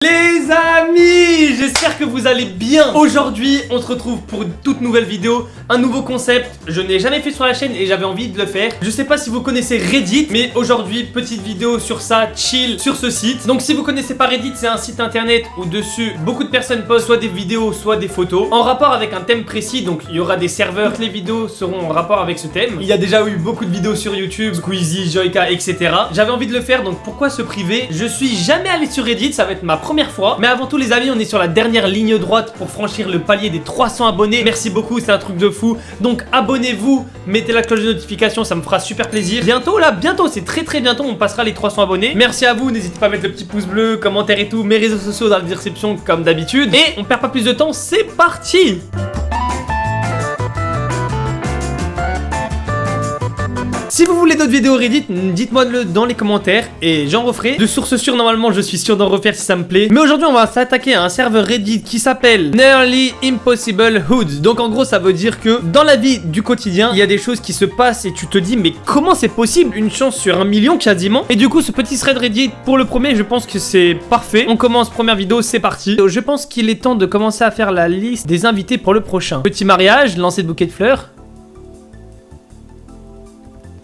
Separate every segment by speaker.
Speaker 1: Les amis, j'espère que vous allez bien. Aujourd'hui, on se retrouve pour une toute nouvelle vidéo, un nouveau concept. Je n'ai jamais fait sur la chaîne et j'avais envie de le faire. Je sais pas si vous connaissez Reddit, mais aujourd'hui, petite vidéo sur ça, chill, sur ce site. Donc si vous connaissez pas Reddit, c'est un site internet où dessus, beaucoup de personnes postent soit des vidéos, soit des photos, en rapport avec un thème précis. Donc il y aura des serveurs, toutes les vidéos seront en rapport avec ce thème. Il y a déjà eu beaucoup de vidéos sur YouTube, Squeezie, Joyka, etc. J'avais envie de le faire, donc pourquoi se priver? Je suis jamais allé sur Reddit, ça va être ma première fois. Mais avant tout les amis, on est sur la dernière ligne droite pour franchir le palier des 300 abonnés. Merci beaucoup, c'est un truc de fou. Donc abonnez-vous, mettez la cloche de notification, ça me fera super plaisir. Bientôt là, bientôt, c'est très bientôt, on passera les 300 abonnés. Merci à vous, n'hésitez pas à mettre le petit pouce bleu, commentaire et tout, mes réseaux sociaux dans la description comme d'habitude. Et on perd pas plus de temps, c'est parti. Si vous voulez d'autres vidéos Reddit, dites-moi dans les commentaires et j'en referai. De source sûre, normalement, je suis sûr d'en refaire si ça me plaît. Mais aujourd'hui, on va s'attaquer à un serveur Reddit qui s'appelle Nearly Impossible Hoods. Donc en gros, ça veut dire que dans la vie du quotidien, il y a des choses qui se passent et tu te dis, mais comment c'est possible? Une chance sur 1 million quasiment. Et du coup, ce petit thread Reddit, pour le premier, je pense que c'est parfait. On commence, première vidéo, c'est parti. Je pense qu'il est temps de commencer à faire la liste des invités pour le prochain. Petit mariage, lancer de bouquet de fleurs.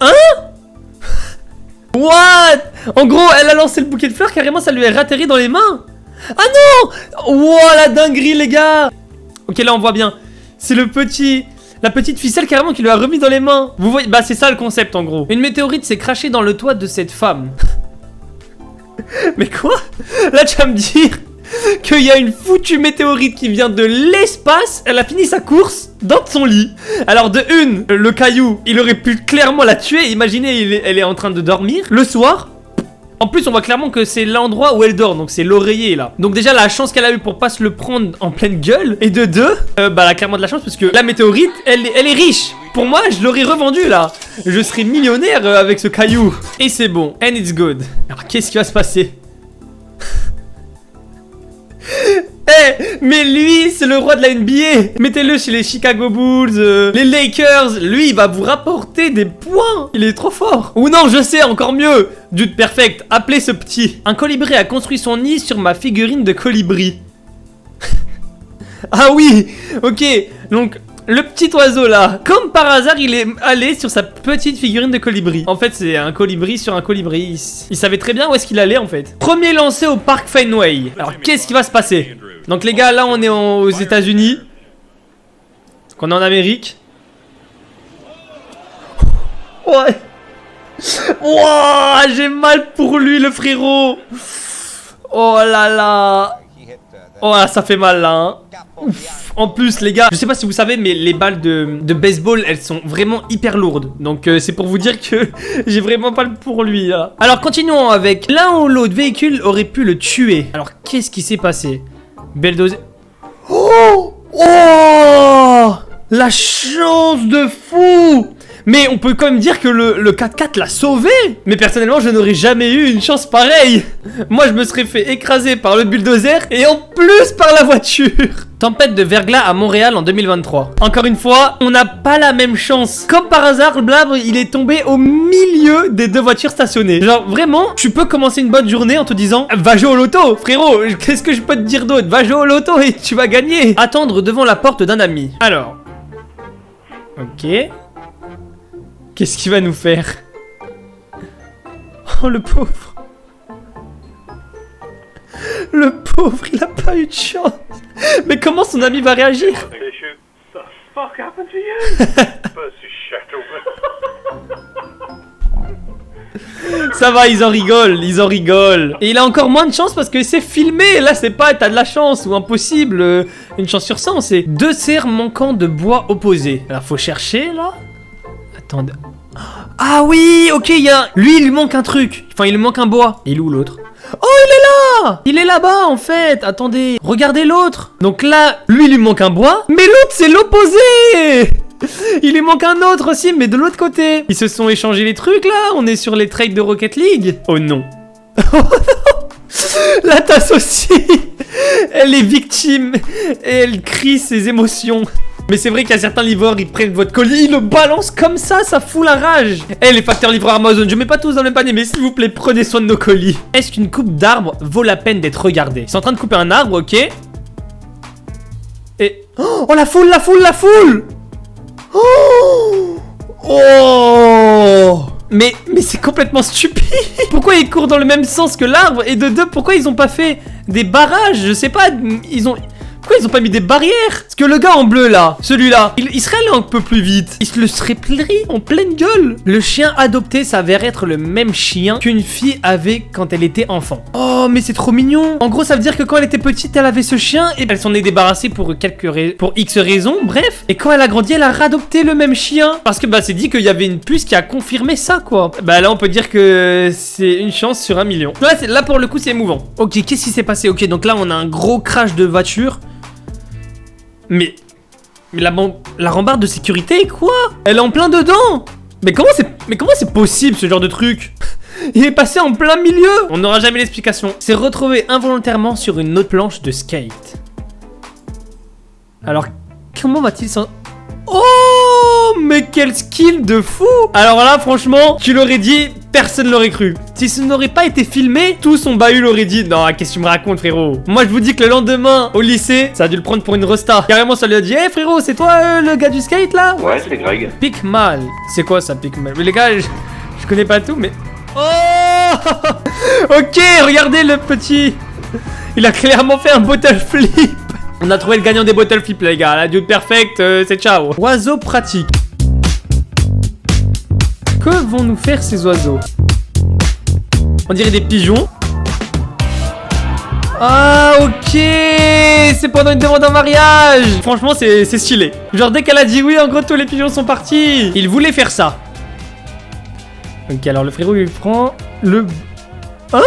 Speaker 1: Hein? What? En gros, elle a lancé le bouquet de fleurs, carrément ça lui est ratterri dans les mains. Ah non! Wow, la dinguerie les gars. Ok, là on voit bien. C'est la petite ficelle carrément qui lui a remis dans les mains. Vous voyez? Bah c'est ça le concept en gros. Une météorite s'est crachée dans le toit de cette femme. Mais quoi? Là tu vas me dire qu'il y a une foutue météorite qui vient de l'espace. Elle a fini sa course dans son lit. Alors de une, le caillou, il aurait pu clairement la tuer. Imaginez, elle est en train de dormir le soir. En plus, on voit clairement que c'est l'endroit où elle dort. Donc c'est l'oreiller là. Donc déjà, la chance qu'elle a eu pour pas se le prendre en pleine gueule. Et de deux, bah elle a clairement de la chance parce que la météorite, elle est riche. Pour moi, je l'aurais revendu là. Je serais millionnaire avec ce caillou. Et c'est bon, and it's good. Alors qu'est-ce qui va se passer? Mais lui, c'est le roi de la NBA. Mettez-le chez les Chicago Bulls, les Lakers. Lui, il va vous rapporter des points. Il est trop fort. Ou non, je sais, encore mieux. Dude perfect, appelez ce petit. Un colibri a construit son nid sur ma figurine de colibri. Ah oui, ok. Donc, le petit oiseau là, comme par hasard, il est allé sur sa petite figurine de colibri. En fait, c'est un colibri sur un colibri. Il savait très bien où est-ce qu'il allait en fait. Premier lancé au parc Fenway. Alors, qu'est-ce qui va se passer? Donc les gars, là on est aux États-Unis. Donc on est en Amérique. Ouais. Ouah, j'ai mal pour lui le frérot. Oh là là. Oh là, ça fait mal là hein. Ouf. En plus les gars, je sais pas si vous savez mais les balles de baseball elles sont vraiment hyper lourdes. Donc c'est pour vous dire que j'ai vraiment pas le pour lui là. Alors continuons avec l'un ou l'autre véhicule aurait pu le tuer. Alors qu'est-ce qui s'est passé? Belle dose. Oh! Oh! La chance de fou! Mais on peut quand même dire que le 4x4 l'a sauvé. Mais personnellement, je n'aurais jamais eu une chance pareille. Moi, je me serais fait écraser par le bulldozer et en plus par la voiture. Tempête de verglas à Montréal en 2023. Encore une fois, on n'a pas la même chance. Comme par hasard, le Blabre, il est tombé au milieu des deux voitures stationnées. Genre, vraiment, tu peux commencer une bonne journée en te disant va jouer au loto, frérot. Qu'est-ce que je peux te dire d'autre? Va jouer au loto et tu vas gagner. Attendre devant la porte d'un ami. Alors. Ok. Qu'est-ce qu'il va nous faire? Oh, le pauvre. Le pauvre, il a pas eu de chance. Mais comment son ami va réagir? Ça va, ils en rigolent, ils en rigolent. Et il a encore moins de chance parce que c'est filmé. Là, c'est pas t'as de la chance ou impossible. Une chance sur 100, c'est 2 serres manquant de bois opposés. Alors, faut chercher, là. Attendez. Ah oui, ok, il y a... Lui, il lui manque un truc. Enfin, il lui manque un bois. Il est où l'autre? Oh, il est là! Il est là-bas, en fait. Attendez. Regardez l'autre. Donc là, lui, il lui manque un bois. Mais l'autre, c'est l'opposé! Il lui manque un autre aussi, mais de l'autre côté. Ils se sont échangés les trucs, là. On est sur les trades de Rocket League. Oh non. Oh non. La tasse aussi. Elle est victime. Et elle crie ses émotions. Mais c'est vrai qu'il y a certains livreurs, ils prennent votre colis, ils le balancent comme ça fout la rage. Eh les facteurs livreurs Amazon, je mets pas tous dans le même panier, mais s'il vous plaît, prenez soin de nos colis. Est-ce qu'une coupe d'arbre vaut la peine d'être regardée? Ils sont en train de couper un arbre, ok. Et... Oh la foule, la foule, la foule. Oh mais c'est complètement stupide. Pourquoi ils courent dans le même sens que l'arbre? Et de deux, pourquoi ils ont pas fait des barrages? Je sais pas, pourquoi ils ont pas mis des barrières? Parce que le gars en bleu là, celui-là, il serait allé un peu plus vite. Il se le serait pris en pleine gueule. Le chien adopté s'avère être le même chien qu'une fille avait quand elle était enfant. Oh mais c'est trop mignon. En gros ça veut dire que quand elle était petite elle avait ce chien et elle s'en est débarrassée pour X raisons, bref. Et quand elle a grandi elle a radopté le même chien. Parce que bah c'est dit qu'il y avait une puce qui a confirmé ça quoi. Bah là on peut dire que c'est une chance sur 1 million. Là pour le coup c'est émouvant. Ok, qu'est-ce qui s'est passé? Ok, donc là on a un gros crash de voiture. Mais la rambarde de sécurité, quoi? Elle est en plein dedans. Mais comment c'est possible ce genre de truc? Il est passé en plein milieu. On n'aura jamais l'explication. C'est retrouvé involontairement sur une autre planche de skate. Alors, comment va-t-il s'en... Oh, mais quel skill de fou! Alors là, franchement, tu l'aurais dit, personne l'aurait cru. Si ce n'aurait pas été filmé, tout son bahut l'aurait dit. Non, qu'est-ce que tu me racontes, frérot? Moi, je vous dis que le lendemain, au lycée, ça a dû le prendre pour une resta. Carrément, ça lui a dit, hey, frérot, c'est toi le gars du skate, là?
Speaker 2: Ouais, c'est Greg.
Speaker 1: Pique mal. C'est quoi ça, pique mal? Mais les gars, je connais pas tout, mais... Oh. Ok, regardez le petit. Il a clairement fait un bottle flip. On a trouvé le gagnant des bottle flip les gars, la dude perfect, c'est ciao. Oiseaux pratiques. Que vont nous faire ces oiseaux? On dirait des pigeons. Ah ok, c'est pendant une demande en mariage. Franchement c'est stylé. Genre dès qu'elle a dit oui, en gros tous les pigeons sont partis. Il voulait faire ça. Ok, alors le frérot il prend le... Hein?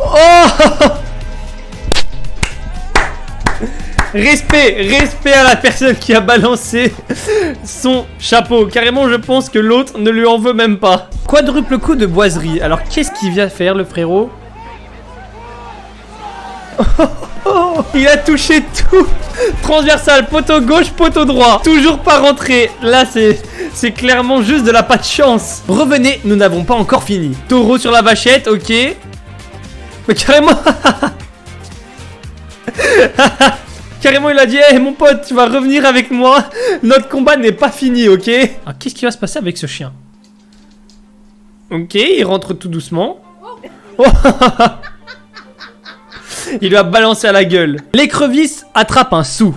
Speaker 1: Oh. Respect à la personne qui a balancé son chapeau. Carrément, je pense que l'autre ne lui en veut même pas. Quadruple coup de boiserie. Alors, qu'est-ce qu'il vient faire, le frérot? Il a touché tout. Transversal, poteau gauche, poteau droit. Toujours pas rentré. Là, c'est clairement juste de la pas de chance. Revenez, nous n'avons pas encore fini. Taureau sur la vachette, ok. Mais carrément... Carrément il a dit hey mon pote tu vas revenir avec moi. Notre combat n'est pas fini, ok. Alors qu'est-ce qui va se passer avec ce chien? Ok, il rentre tout doucement. Oh. Il lui a balancé à la gueule. L'écrevisse attrape un sou.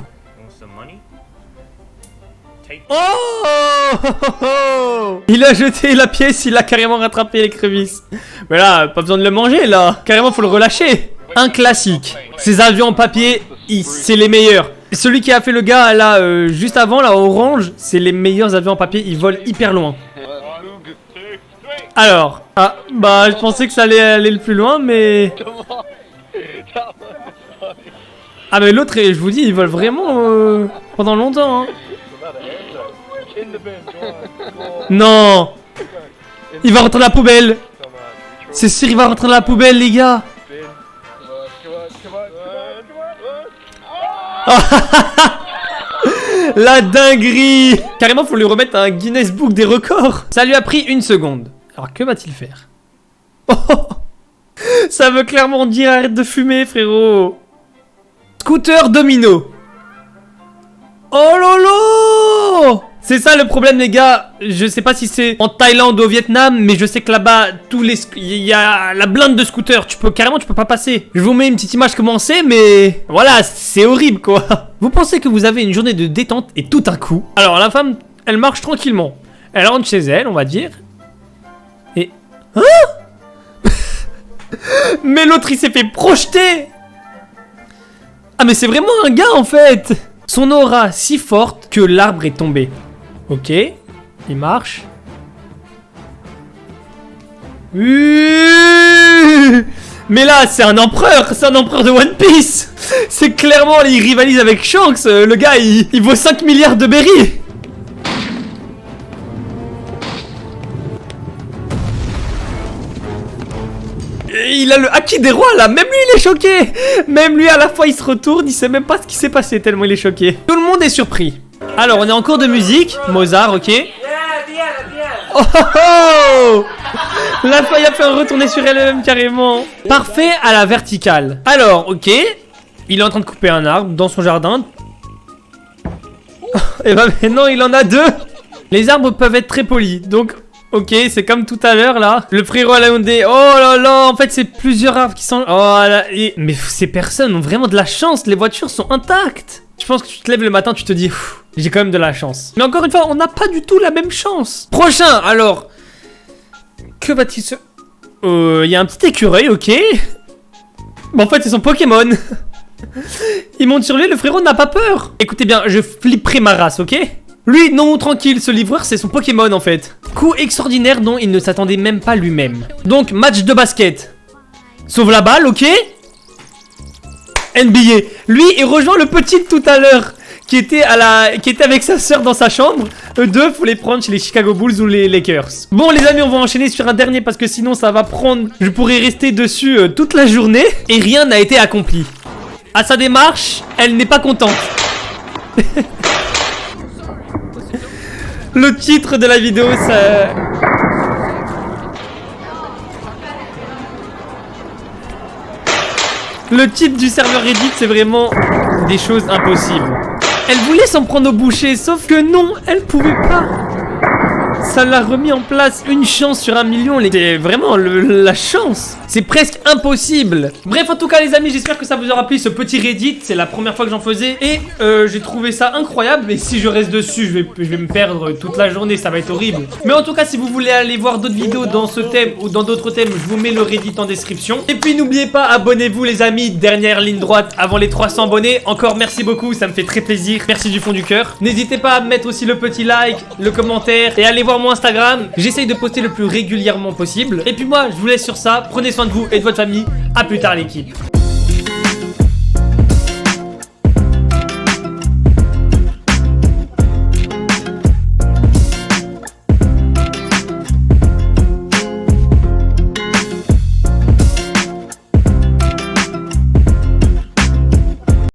Speaker 1: Oh. Il a jeté la pièce, il a carrément rattrapé l'écrevisse. Mais là, pas besoin de le manger là. Carrément faut le relâcher. Un classique. Ces avions en papier, c'est les meilleurs. Celui qui a fait le gars là, juste avant, là, orange, c'est les meilleurs avions en papier. Ils volent hyper loin. Alors, ah, bah, je pensais que ça allait aller le plus loin, mais... Ah, mais l'autre, je vous dis, il vole vraiment pendant longtemps. Hein. Non. Il va rentrer dans la poubelle. C'est sûr, il va rentrer dans la poubelle, les gars. La dinguerie. Carrément faut lui remettre un Guinness Book des records. Ça lui a pris 1 seconde. Alors que va-t-il faire? Oh, ça veut clairement dire arrête de fumer frérot. Scooter domino. Oh lolo. C'est ça le problème les gars. Je sais pas si c'est en Thaïlande ou au Vietnam, mais je sais que là-bas il y a la blinde de scooters. Tu peux pas passer. Je vous mets une petite image comment c'est, mais voilà, c'est horrible quoi. Vous pensez que vous avez une journée de détente et tout un coup. Alors la femme, elle marche tranquillement. Elle rentre chez elle, on va dire. Et hein? Mais l'autre il s'est fait projeter. Ah mais c'est vraiment un gars en fait. Son aura si forte que l'arbre est tombé. Ok, il marche. Mais là, c'est un empereur de One Piece. C'est clairement, il rivalise avec Shanks. Le gars, il vaut 5 milliards de berries. il a le acquis des rois là. Même lui il est choqué. Même lui à la fois il se retourne, il sait même pas ce qui s'est passé tellement il est choqué. Tout le monde est surpris. Alors on est en cours de musique. Mozart, ok. Oh, oh, oh. La feuille a fait un retourner sur elle-même carrément. Parfait à la verticale. Alors, ok. Il est en train de couper un arbre dans son jardin. Et bah maintenant il en a 2. Les arbres peuvent être très polis. Donc, ok, c'est comme tout à l'heure là. Le frérot à la Hyundai. Oh là là, en fait c'est plusieurs arbres qui sont... Oh là. Mais ces personnes ont vraiment de la chance. Les voitures sont intactes. Je pense que tu te lèves le matin, tu te dis... J'ai quand même de la chance. Mais encore une fois, on n'a pas du tout la même chance. Prochain, alors. Que va-t-il se... Il y a un petit écureuil, ok. Mais en fait, c'est son Pokémon. Il monte sur lui, le frérot n'a pas peur. Écoutez bien, je flipperai ma race, ok. Lui, non, tranquille, ce livreur, c'est son Pokémon, en fait. Coup extraordinaire dont il ne s'attendait même pas lui-même. Donc, match de basket. Sauve la balle, ok. NBA. Lui, il rejoint le petit de tout à l'heure. Qui était avec sa sœur dans sa chambre. Eux deux, faut les prendre chez les Chicago Bulls ou les Lakers. Bon les amis, on va enchaîner sur un dernier parce que sinon ça va prendre... Je pourrais rester dessus toute la journée et rien n'a été accompli. À sa démarche, elle n'est pas contente. Le titre de la vidéo, ça... Le titre du serveur Reddit, c'est vraiment des choses impossibles. Elle voulait s'en prendre au boucher, sauf que non, elle pouvait pas. Ça l'a remis en place, une chance sur 1 million. C'est vraiment la chance. C'est presque impossible. Bref, en tout cas les amis, j'espère que ça vous aura plu ce petit Reddit. C'est la première fois que j'en faisais. Et j'ai trouvé ça incroyable. Mais si je reste dessus, je vais me perdre toute la journée. Ça va être horrible. Mais en tout cas, si vous voulez aller voir d'autres vidéos dans ce thème ou dans d'autres thèmes, je vous mets le Reddit en description. Et puis n'oubliez pas, abonnez-vous les amis. Dernière ligne droite avant les 300 abonnés. Encore merci beaucoup, ça me fait très plaisir. Merci du fond du cœur. N'hésitez pas à mettre aussi le petit like, le commentaire. Et allez voir mon Instagram. J'essaye de poster le plus régulièrement possible. Et puis moi, je vous laisse sur ça. Prenez soin de vous et de votre famille. A plus tard l'équipe.